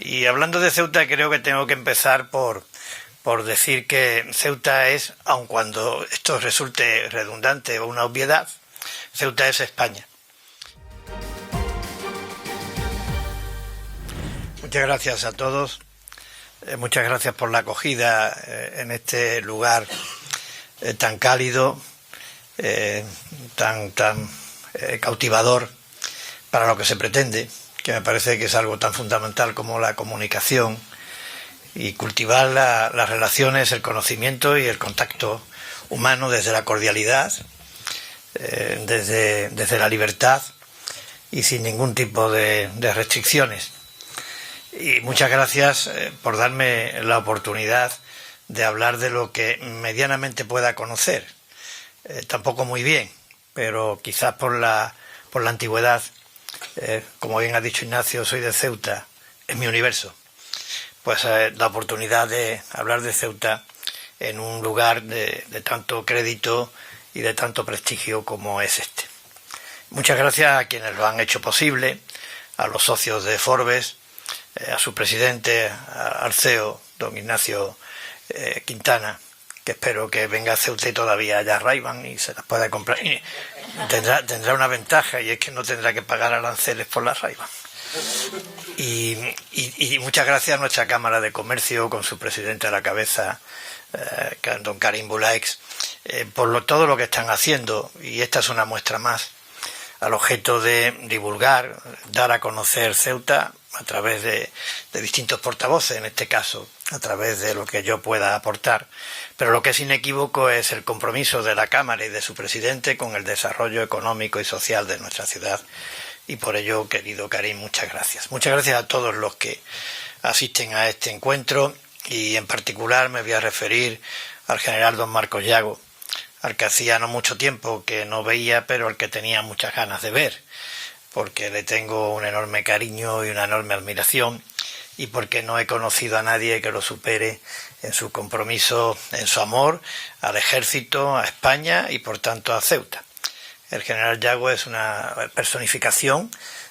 Y hablando de Ceuta, creo que tengo que empezar por decir que Ceuta es, aun cuando esto resulte redundante o una obviedad, Ceuta es España. Muchas gracias a todos, muchas gracias por la acogida en este lugar tan cálido, tan cautivador para lo que se pretende, que me parece que es algo tan fundamental como la comunicación y cultivar las relaciones, el conocimiento y el contacto humano desde la cordialidad, desde la libertad y sin ningún tipo de restricciones. Y muchas gracias por darme la oportunidad de hablar de lo que medianamente pueda conocer. Tampoco muy bien, pero quizás por la antigüedad, como bien ha dicho Ignacio, soy de Ceuta, es mi universo. Pues la oportunidad de hablar de Ceuta en un lugar de tanto crédito y de tanto prestigio como es este. Muchas gracias a quienes lo han hecho posible, a los socios de Forbes, a su presidente, al CEO, don Ignacio Quintana, que espero que venga a Ceuta y todavía haya Ray-Ban y se las pueda comprar. Y tendrá una ventaja, y es que no tendrá que pagar aranceles por las Ray-Ban. Y muchas gracias a nuestra Cámara de Comercio, con su presidente a la cabeza, don Karim Bulaix, por todo lo que están haciendo, y esta es una muestra más, al objeto de divulgar, dar a conocer Ceuta a través de distintos portavoces, en este caso, a través de lo que yo pueda aportar. Pero lo que es inequívoco es el compromiso de la Cámara y de su presidente con el desarrollo económico y social de nuestra ciudad. Y por ello, querido Karim, muchas gracias. Muchas gracias a todos los que asisten a este encuentro, y en particular me voy a referir al general don Marcos Yago, al que hacía no mucho tiempo que no veía, pero al que tenía muchas ganas de ver, porque le tengo un enorme cariño y una enorme admiración, y porque no he conocido a nadie que lo supere en su compromiso, en su amor al ejército, a España y por tanto a Ceuta. El general Yago es una personificación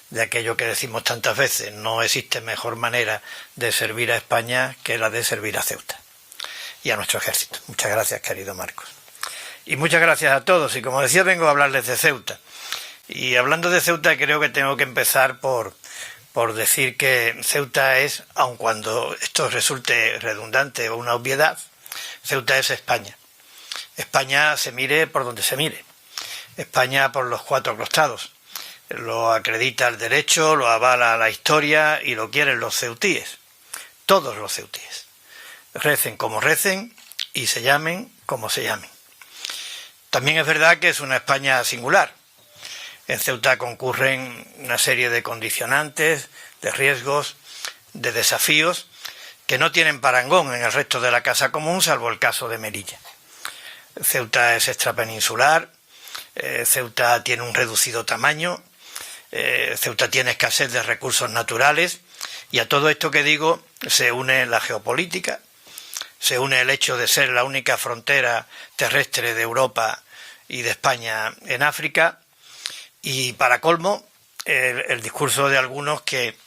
de aquello que decimos tantas veces: no existe mejor manera de servir a España que la de servir a Ceuta y a nuestro ejército. Muchas gracias, querido Marcos. Y muchas gracias a todos. Y como decía, vengo a hablarles de Ceuta. Y hablando de Ceuta, creo que tengo que empezar por decir que Ceuta es, aun cuando esto resulte redundante o una obviedad, Ceuta es España. España se mire por donde se mire. España por los cuatro costados. Lo acredita el derecho, lo avala la historia y lo quieren los ceutíes. Todos los ceutíes. Recen como recen y se llamen como se llamen. También es verdad que es una España singular. En Ceuta concurren una serie de condicionantes, de riesgos, de desafíos que no tienen parangón en el resto de la Casa Común, salvo el caso de Melilla. Ceuta es extrapeninsular, Ceuta tiene un reducido tamaño, Ceuta tiene escasez de recursos naturales, y a todo esto que digo se une la geopolítica, se une el hecho de ser la única frontera terrestre de Europa y de España en África, y para colmo el discurso de algunos que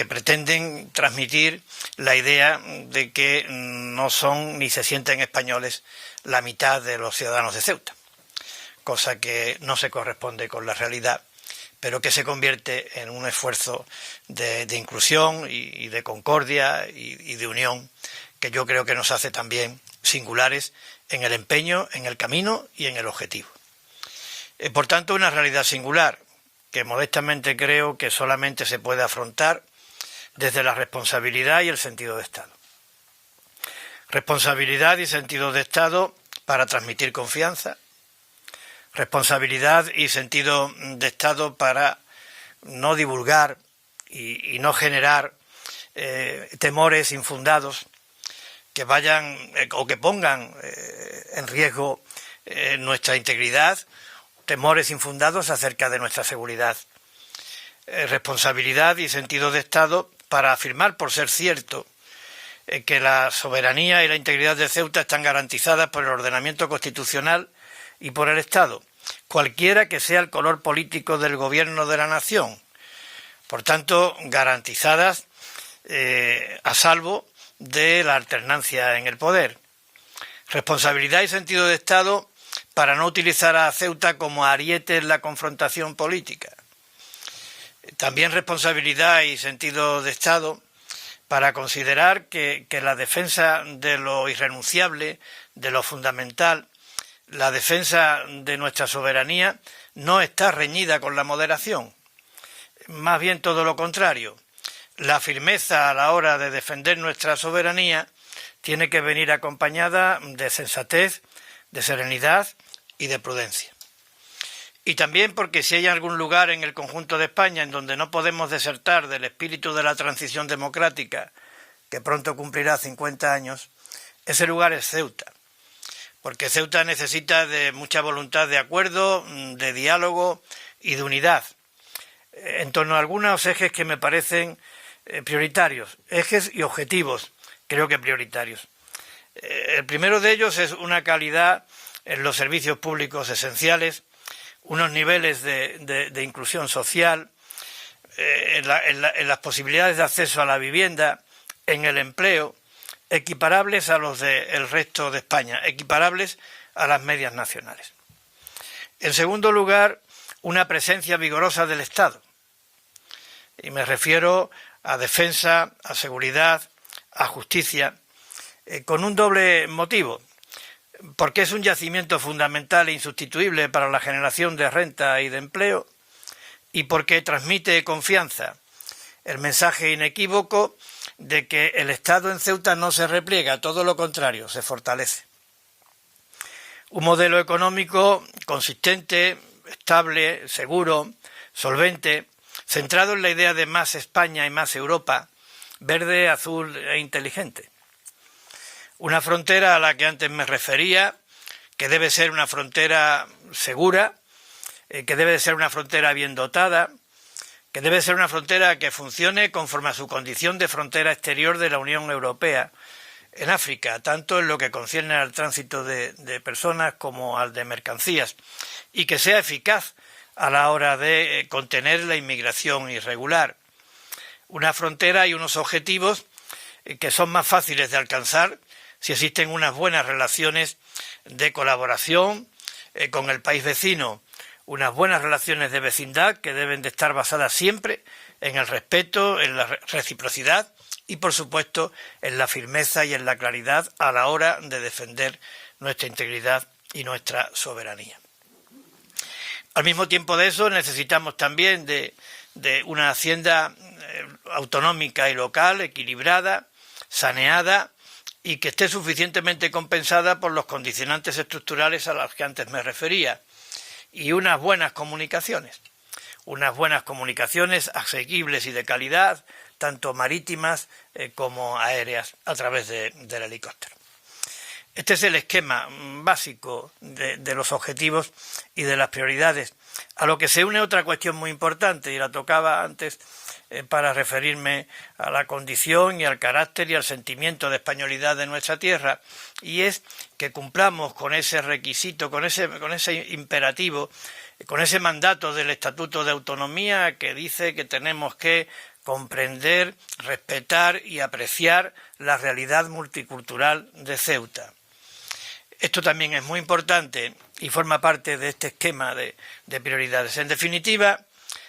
pretenden transmitir la idea de que no son ni se sienten españoles la mitad de los ciudadanos de Ceuta, cosa que no se corresponde con la realidad, pero que se convierte en un esfuerzo de inclusión y de concordia y de unión, que yo creo que nos hace también singulares en el empeño, en el camino y en el objetivo. Por tanto, una realidad singular que modestamente creo que solamente se puede afrontar desde la responsabilidad y el sentido de Estado. Responsabilidad y sentido de Estado para transmitir confianza. Responsabilidad y sentido de Estado para no divulgar y no generar temores infundados que vayan o que pongan en riesgo nuestra integridad, temores infundados acerca de nuestra seguridad. Responsabilidad y sentido de Estado para afirmar, por ser cierto, que la soberanía y la integridad de Ceuta están garantizadas por el ordenamiento constitucional y por el Estado, cualquiera que sea el color político del gobierno de la nación. Por tanto, garantizadas a salvo de la alternancia en el poder. Responsabilidad y sentido de Estado para no utilizar a Ceuta como ariete en la confrontación política. También responsabilidad y sentido de Estado para considerar que la defensa de lo irrenunciable, de lo fundamental, la defensa de nuestra soberanía no está reñida con la moderación. Más bien todo lo contrario. La firmeza a la hora de defender nuestra soberanía tiene que venir acompañada de sensatez, de serenidad y de prudencia. Y también porque si hay algún lugar en el conjunto de España en donde no podemos desertar del espíritu de la transición democrática, que pronto cumplirá 50 años, ese lugar es Ceuta. Porque Ceuta necesita de mucha voluntad de acuerdo, de diálogo y de unidad, en torno a algunos ejes que me parecen prioritarios, ejes y objetivos, creo que prioritarios. El primero de ellos es una calidad en los servicios públicos esenciales, unos niveles de inclusión social, en las posibilidades de acceso a la vivienda, en el empleo, equiparables a los del resto de España, equiparables a las medias nacionales. En segundo lugar, una presencia vigorosa del Estado. Y me refiero a defensa, a seguridad, a justicia, con un doble motivo. Porque es un yacimiento fundamental e insustituible para la generación de renta y de empleo, y porque transmite confianza, el mensaje inequívoco de que el Estado en Ceuta no se repliega, todo lo contrario, se fortalece. Un modelo económico consistente, estable, seguro, solvente, centrado en la idea de más España y más Europa, verde, azul e inteligente. Una frontera a la que antes me refería, que debe ser una frontera segura, que debe ser una frontera bien dotada, que debe ser una frontera que funcione conforme a su condición de frontera exterior de la Unión Europea en África, tanto en lo que concierne al tránsito de personas como al de mercancías, y que sea eficaz a la hora de contener la inmigración irregular. Una frontera y unos objetivos que son más fáciles de alcanzar si existen unas buenas relaciones de colaboración con el país vecino, unas buenas relaciones de vecindad que deben de estar basadas siempre en el respeto, en la reciprocidad y, por supuesto, en la firmeza y en la claridad a la hora de defender nuestra integridad y nuestra soberanía. Al mismo tiempo de eso, necesitamos también de una hacienda autonómica y local, equilibrada, saneada, y que esté suficientemente compensada por los condicionantes estructurales a los que antes me refería, y unas buenas comunicaciones asequibles y de calidad, tanto marítimas como aéreas, a través del helicóptero. Este es el esquema básico de los objetivos y de las prioridades, a lo que se une otra cuestión muy importante, y la tocaba antes para referirme a la condición y al carácter y al sentimiento de españolidad de nuestra tierra, y es que cumplamos con ese requisito, con ese imperativo, con ese mandato del Estatuto de Autonomía que dice que tenemos que comprender, respetar y apreciar la realidad multicultural de Ceuta. Esto también es muy importante y forma parte de este esquema de prioridades. En definitiva,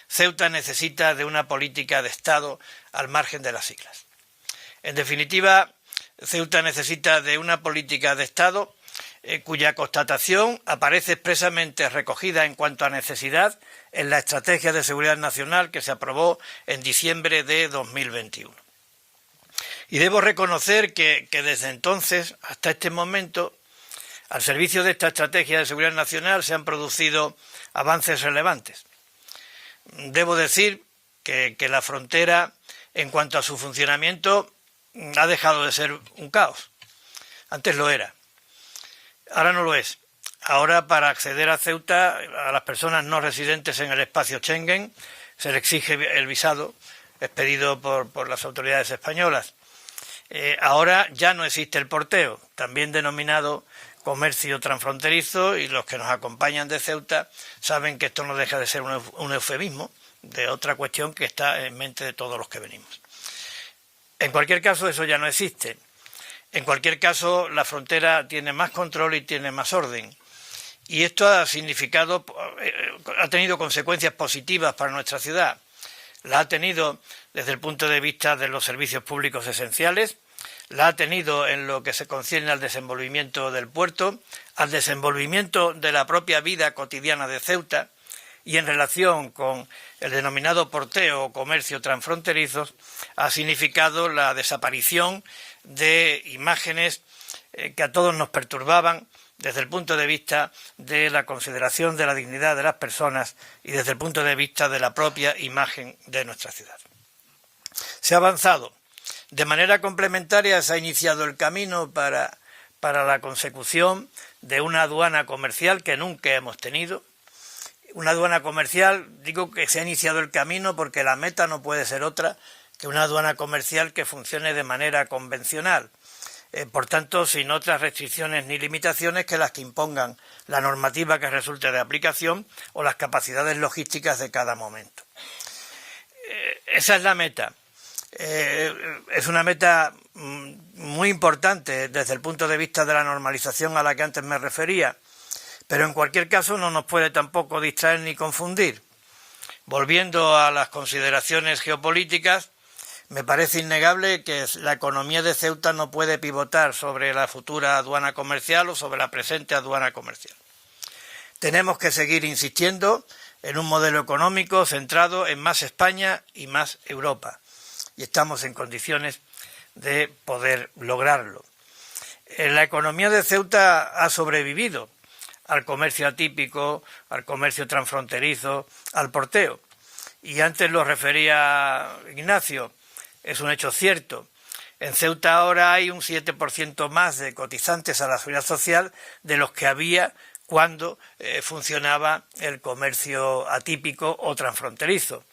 Ceuta necesita de una política de Estado al margen de las siglas. En definitiva, Ceuta necesita de una política de Estado cuya constatación aparece expresamente recogida en cuanto a necesidad en la Estrategia de Seguridad Nacional que se aprobó en diciembre de 2021. Y debo reconocer que desde entonces hasta este momento, al servicio de esta Estrategia de Seguridad Nacional se han producido avances relevantes. Debo decir que la frontera, en cuanto a su funcionamiento, ha dejado de ser un caos. Antes lo era. Ahora no lo es. Ahora, para acceder a Ceuta, a las personas no residentes en el espacio Schengen, se le exige el visado expedido por las autoridades españolas. Ahora ya no existe el porteo, también denominado comercio transfronterizo, y los que nos acompañan de Ceuta saben que esto no deja de ser un eufemismo de otra cuestión que está en mente de todos los que venimos. En cualquier caso, eso ya no existe. En cualquier caso, la frontera tiene más control y tiene más orden. Y esto ha tenido consecuencias positivas para nuestra ciudad. La ha tenido desde el punto de vista de los servicios públicos esenciales, la ha tenido en lo que se concierne al desenvolvimiento del puerto, al desenvolvimiento de la propia vida cotidiana de Ceuta, y en relación con el denominado porteo o comercio transfronterizos, ha significado la desaparición de imágenes que a todos nos perturbaban desde el punto de vista de la consideración de la dignidad de las personas y desde el punto de vista de la propia imagen de nuestra ciudad. Se ha avanzado. De manera complementaria se ha iniciado el camino para la consecución de una aduana comercial que nunca hemos tenido. Una aduana comercial, digo que se ha iniciado el camino porque la meta no puede ser otra que una aduana comercial que funcione de manera convencional. Por tanto, sin otras restricciones ni limitaciones que las que impongan la normativa que resulte de aplicación o las capacidades logísticas de cada momento. Esa es la meta. Es una meta muy importante desde el punto de vista de la normalización a la que antes me refería, pero en cualquier caso no nos puede tampoco distraer ni confundir. Volviendo a las consideraciones geopolíticas, me parece innegable que la economía de Ceuta no puede pivotar sobre la futura aduana comercial o sobre la presente aduana comercial. Tenemos que seguir insistiendo en un modelo económico centrado en más España y más Europa, y estamos en condiciones de poder lograrlo. La economía de Ceuta ha sobrevivido al comercio atípico, al comercio transfronterizo, al porteo. Y antes lo refería Ignacio, es un hecho cierto. En Ceuta ahora hay un 7% más de cotizantes a la Seguridad Social de los que había cuando funcionaba el comercio atípico o transfronterizo.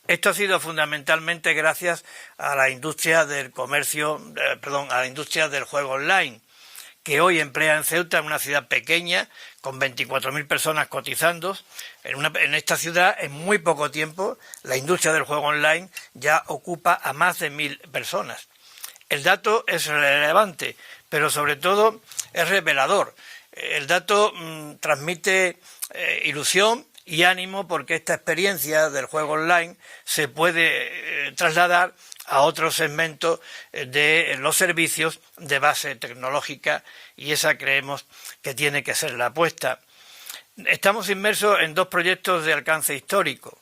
Esto ha sido fundamentalmente gracias a la industria del a la industria del juego online, que hoy emplea en Ceuta, en una ciudad pequeña, con 24.000 personas cotizando. En esta ciudad, en muy poco tiempo, la industria del juego online ya ocupa a más de 1.000 personas. El dato es relevante, pero sobre todo es revelador. El dato transmite ilusión y ánimo porque esta experiencia del juego online se puede trasladar a otros segmentos de los servicios de base tecnológica, y esa creemos que tiene que ser la apuesta. Estamos inmersos en dos proyectos de alcance histórico.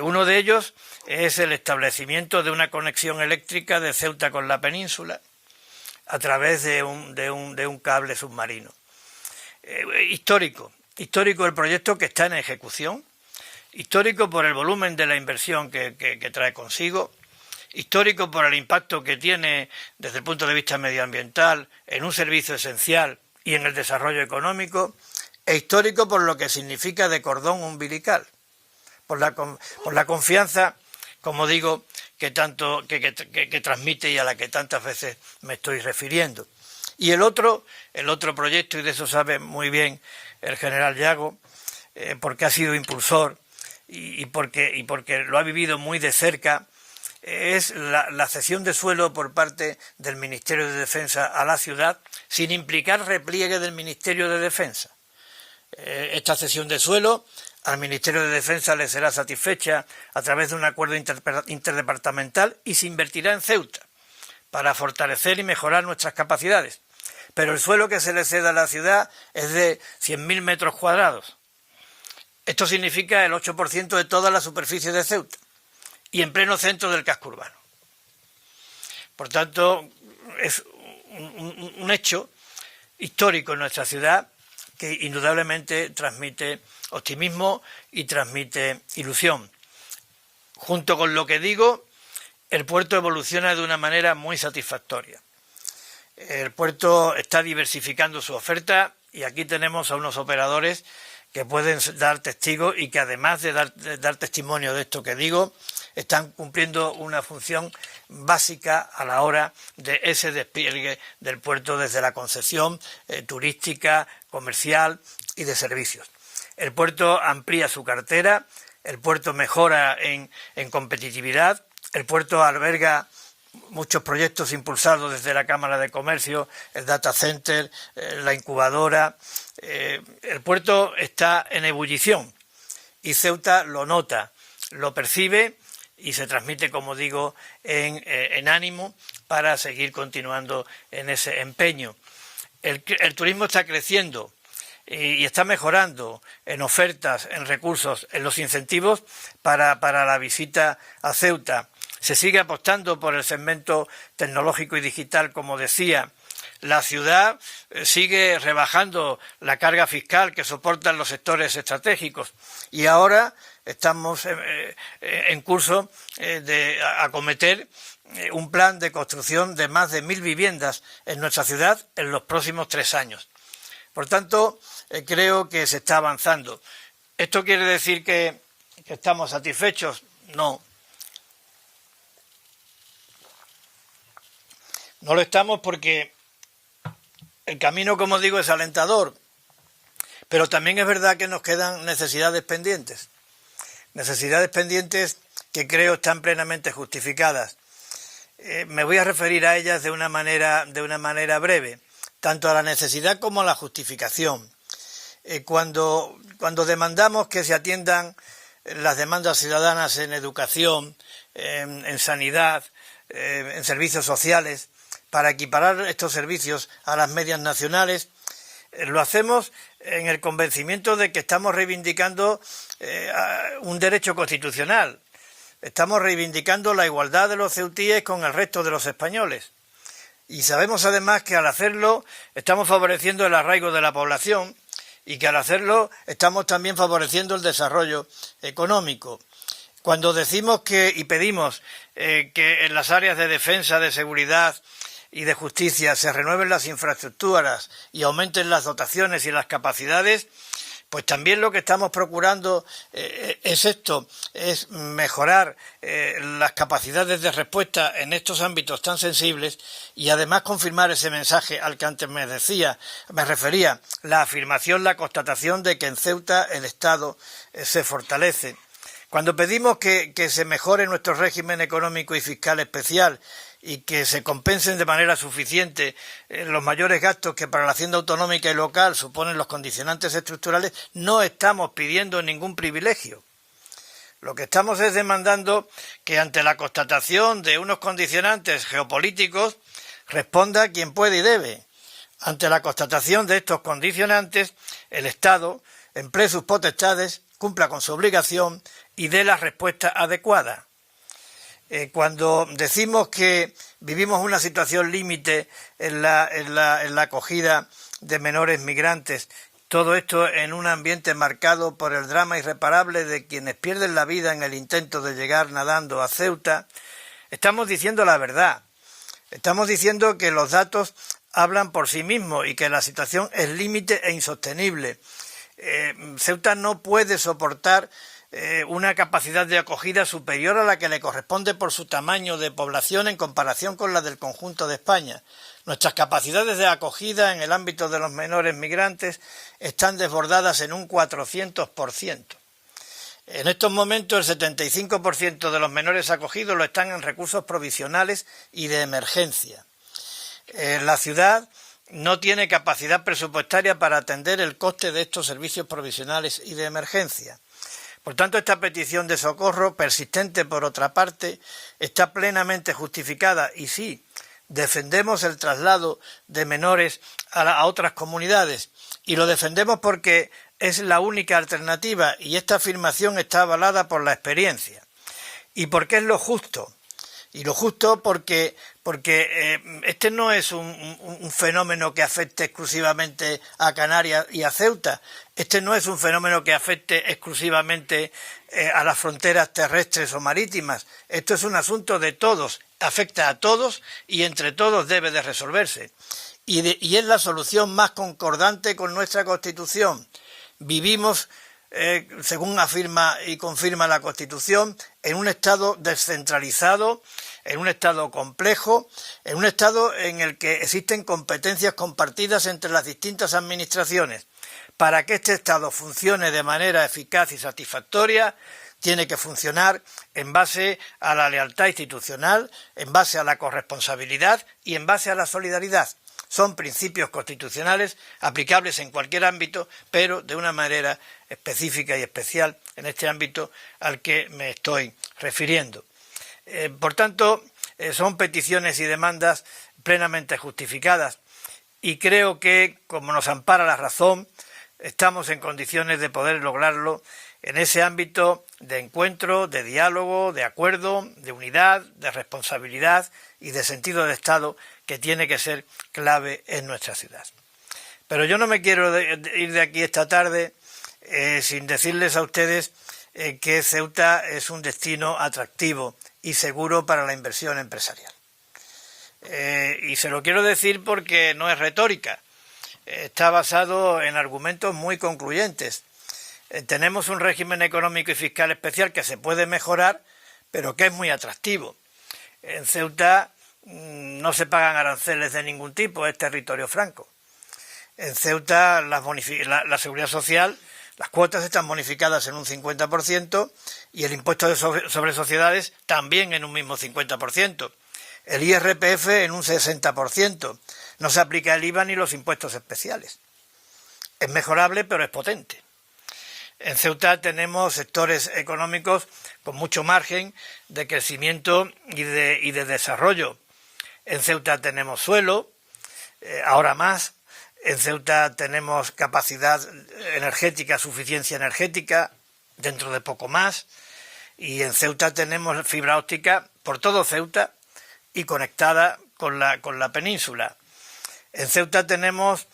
Uno de ellos es el establecimiento de una conexión eléctrica de Ceuta con la península a través de un cable submarino. Histórico el proyecto, que está en ejecución, histórico por el volumen de la inversión que trae consigo, histórico por el impacto que tiene desde el punto de vista medioambiental en un servicio esencial y en el desarrollo económico, e histórico por lo que significa de cordón umbilical, por la confianza, como digo, que transmite y a la que tantas veces me estoy refiriendo. Y el otro proyecto, y de eso sabe muy bien el general Yago, porque ha sido impulsor y porque lo ha vivido muy de cerca, es la cesión de suelo por parte del Ministerio de Defensa a la ciudad, sin implicar repliegue del Ministerio de Defensa. Esta cesión de suelo al Ministerio de Defensa le será satisfecha a través de un acuerdo interdepartamental y se invertirá en Ceuta para fortalecer y mejorar nuestras capacidades. Pero el suelo que se le ceda a la ciudad es de 100.000 metros cuadrados. Esto significa el 8% de toda la superficie de Ceuta y en pleno centro del casco urbano. Por tanto, es un hecho histórico en nuestra ciudad que indudablemente transmite optimismo y transmite ilusión. Junto con lo que digo, el puerto evoluciona de una manera muy satisfactoria. El puerto está diversificando su oferta y aquí tenemos a unos operadores que pueden dar testigo y que además de dar testimonio de esto que digo, están cumpliendo una función básica a la hora de ese despliegue del puerto desde la concesión turística, comercial y de servicios. El puerto amplía su cartera, el puerto mejora en competitividad, el puerto alberga muchos proyectos impulsados desde la Cámara de Comercio, el data center, la incubadora. El puerto está en ebullición y Ceuta lo nota, lo percibe y se transmite, como digo, en ánimo para seguir continuando en ese empeño. El turismo está creciendo y está mejorando en ofertas, en recursos, en los incentivos para la visita a Ceuta. Se sigue apostando por el segmento tecnológico y digital, como decía. La ciudad sigue rebajando la carga fiscal que soportan los sectores estratégicos y ahora estamos en curso de acometer un plan de construcción de más de 1.000 viviendas en nuestra ciudad en los próximos 3 años. Por tanto, creo que se está avanzando. ¿Esto quiere decir que estamos satisfechos? No. No lo estamos porque el camino, como digo, es alentador, pero también es verdad que nos quedan necesidades pendientes que creo están plenamente justificadas. Me voy a referir a ellas de una manera breve, tanto a la necesidad como a la justificación. Cuando demandamos que se atiendan las demandas ciudadanas en educación, en sanidad, en servicios sociales, para equiparar estos servicios a las medias nacionales, lo hacemos en el convencimiento de que estamos reivindicando un derecho constitucional. Estamos reivindicando la igualdad de los ceutíes con el resto de los españoles. Y sabemos además que al hacerlo estamos favoreciendo el arraigo de la población y que al hacerlo estamos también favoreciendo el desarrollo económico. Cuando decimos y pedimos que en las áreas de defensa, de seguridad y de justicia se renueven las infraestructuras y aumenten las dotaciones y las capacidades, pues también lo que estamos procurando es mejorar las capacidades de respuesta en estos ámbitos tan sensibles y además confirmar ese mensaje al que antes me refería, la afirmación, la constatación de que en Ceuta el Estado se fortalece. Cuando pedimos que se mejore nuestro régimen económico y fiscal especial y que se compensen de manera suficiente los mayores gastos que para la hacienda autonómica y local suponen los condicionantes estructurales, no estamos pidiendo ningún privilegio. Lo que estamos es demandando que ante la constatación de unos condicionantes geopolíticos responda quien puede y debe. Ante la constatación de estos condicionantes, el Estado emplee sus potestades, cumpla con su obligación y dé la respuesta adecuada. Cuando decimos que vivimos una situación límite en la acogida de menores migrantes, todo esto en un ambiente marcado por el drama irreparable de quienes pierden la vida en el intento de llegar nadando a Ceuta, estamos diciendo la verdad. Estamos diciendo que los datos hablan por sí mismos y que la situación es límite e insostenible. Ceuta no puede soportar una capacidad de acogida superior a la que le corresponde por su tamaño de población en comparación con la del conjunto de España. Nuestras capacidades de acogida en el ámbito de los menores migrantes están desbordadas en un 400%. En estos momentos el 75% de los menores acogidos lo están en recursos provisionales y de emergencia. La ciudad no tiene capacidad presupuestaria para atender el coste de estos servicios provisionales y de emergencia. Por tanto, esta petición de socorro, persistente por otra parte, está plenamente justificada y sí, defendemos el traslado de menores a otras comunidades y lo defendemos porque es la única alternativa y esta afirmación está avalada por la experiencia y porque es lo justo. Y lo justo porque este no es un fenómeno que afecte exclusivamente a Canarias y a Ceuta. Este no es un fenómeno que afecte exclusivamente a las fronteras terrestres o marítimas. Esto es un asunto de todos, afecta a todos y entre todos debe de resolverse. Y es la solución más concordante con nuestra Constitución. Vivimos, según afirma y confirma la Constitución, en un Estado descentralizado, en un Estado complejo, en un Estado en el que existen competencias compartidas entre las distintas administraciones. Para que este Estado funcione de manera eficaz y satisfactoria, tiene que funcionar en base a la lealtad institucional, en base a la corresponsabilidad y en base a la solidaridad. Son principios constitucionales aplicables en cualquier ámbito, pero de una manera específica y especial en este ámbito al que me estoy refiriendo. Por tanto, son peticiones y demandas plenamente justificadas y creo que, como nos ampara la razón, estamos en condiciones de poder lograrlo en ese ámbito de encuentro, de diálogo, de acuerdo, de unidad, de responsabilidad y de sentido de Estado que tiene que ser clave en nuestra ciudad. Pero yo no me quiero ir de aquí esta tarde sin decirles a ustedes que Ceuta es un destino atractivo y seguro para la inversión empresarial. Y se lo quiero decir porque no es retórica, está basado en argumentos muy concluyentes. Tenemos un régimen económico y fiscal especial que se puede mejorar, pero que es muy atractivo. En Ceuta no se pagan aranceles de ningún tipo, es territorio franco. En Ceuta la seguridad social, las cuotas están bonificadas en un 50% y el impuesto sobre sociedades también en un mismo 50%. El IRPF en un 60%. No se aplica el IVA ni los impuestos especiales. Es mejorable, pero es potente. En Ceuta tenemos sectores económicos con mucho margen de crecimiento y de desarrollo. En Ceuta tenemos suelo, ahora más. En Ceuta tenemos capacidad energética, suficiencia energética, dentro de poco más. Y en Ceuta tenemos fibra óptica por todo Ceuta y conectada con la península. En Ceuta tenemos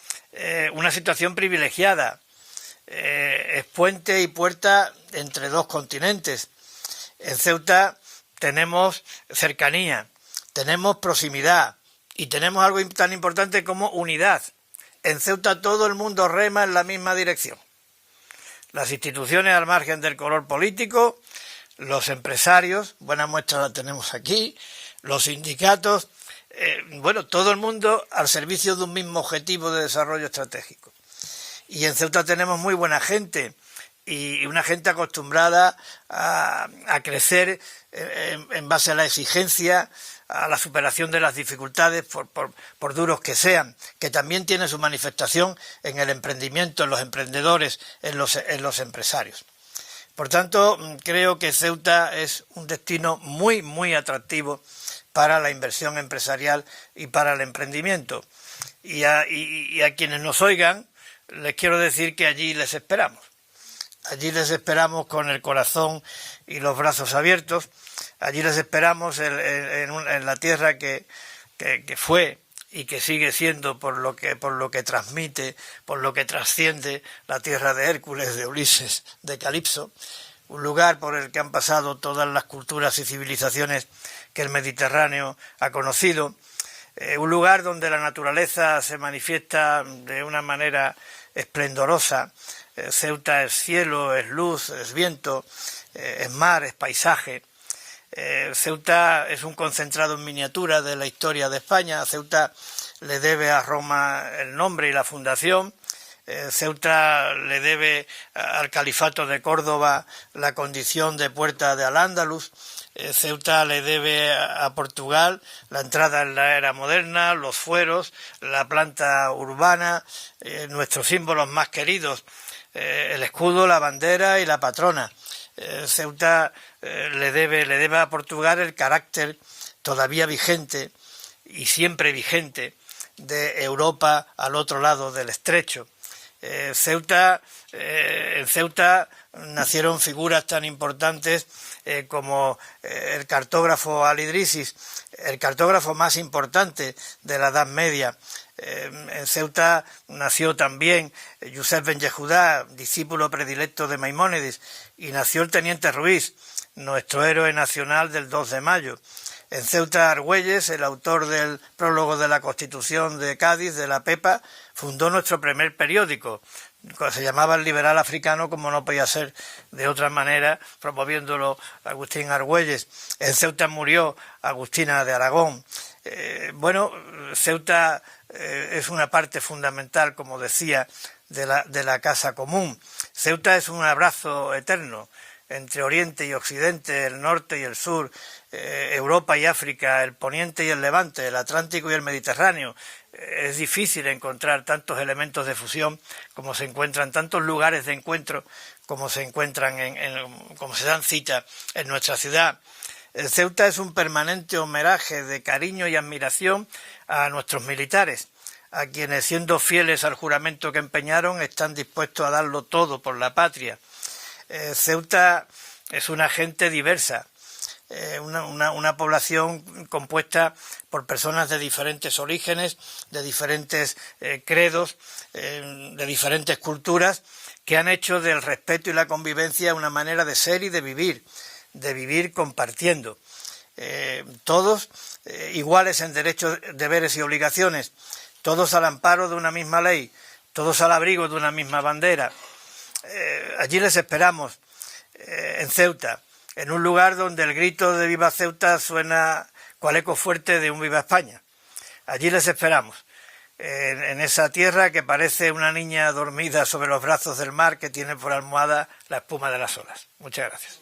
una situación privilegiada. Es puente y puerta entre dos continentes. En Ceuta tenemos cercanía, tenemos proximidad y tenemos algo tan importante como unidad. En Ceuta todo el mundo rema en la misma dirección. Las instituciones al margen del color político, los empresarios, buena muestra la tenemos aquí, los sindicatos, todo el mundo al servicio de un mismo objetivo de desarrollo estratégico. Y en Ceuta tenemos muy buena gente y una gente acostumbrada a crecer en base a la exigencia, a la superación de las dificultades, por duros que sean, que también tiene su manifestación en el emprendimiento, en los emprendedores, en los empresarios. Por tanto, creo que Ceuta es un destino muy, muy atractivo para la inversión empresarial y para el emprendimiento. Y a quienes nos oigan, les quiero decir que allí les esperamos. Allí les esperamos con el corazón y los brazos abiertos. Allí les esperamos en la tierra que fue y que sigue siendo por lo que transmite, por lo que trasciende la tierra de Hércules, de Ulises, de Calipso, un lugar por el que han pasado todas las culturas y civilizaciones que el Mediterráneo ha conocido, un lugar donde la naturaleza se manifiesta de una manera esplendorosa. Ceuta es cielo, es luz, es viento, es mar, es paisaje. Ceuta es un concentrado en miniatura de la historia de España. Ceuta le debe a Roma el nombre y la fundación. Ceuta le debe al Califato de Córdoba la condición de puerta de Al-Ándalus. Ceuta le debe a Portugal la entrada en la era moderna, los fueros, la planta urbana, nuestros símbolos más queridos, el escudo, la bandera y la patrona. Ceuta le debe a Portugal el carácter todavía vigente y siempre vigente de Europa al otro lado del estrecho. En Ceuta nacieron figuras tan importantes como el cartógrafo Al-Idrisis, el cartógrafo más importante de la Edad Media. En Ceuta nació también Yusef Ben Yehudá, discípulo predilecto de Maimónides, y nació el teniente Ruiz, nuestro héroe nacional del 2 de mayo. En Ceuta Argüelles, el autor del prólogo de la Constitución de Cádiz, de la Pepa, fundó nuestro primer periódico. Se llamaba El Liberal Africano, como no podía ser de otra manera, promoviéndolo Agustín Argüelles. En Ceuta murió Agustina de Aragón. Ceuta es una parte fundamental, como decía, de la casa común. Ceuta es un abrazo eterno. entre Oriente y Occidente, el norte y el sur, Europa y África, el poniente y el levante, el Atlántico y el Mediterráneo. Es difícil encontrar tantos elementos de fusión como se encuentran, tantos lugares de encuentro como se encuentran, como se dan cita en nuestra ciudad. Ceuta es un permanente homenaje de cariño y admiración a nuestros militares, a quienes, siendo fieles al juramento que empeñaron, están dispuestos a darlo todo por la patria. Ceuta es una gente diversa, una población compuesta por personas de diferentes orígenes, de diferentes credos, de diferentes culturas, que han hecho del respeto y la convivencia una manera de ser y de vivir compartiendo. Todos iguales en derechos, deberes y obligaciones, todos al amparo de una misma ley, todos al abrigo de una misma bandera. Allí les esperamos, en Ceuta, en un lugar donde el grito de Viva Ceuta suena cual eco fuerte de un Viva España. Allí les esperamos, en esa tierra que parece una niña dormida sobre los brazos del mar que tiene por almohada la espuma de las olas. Muchas gracias.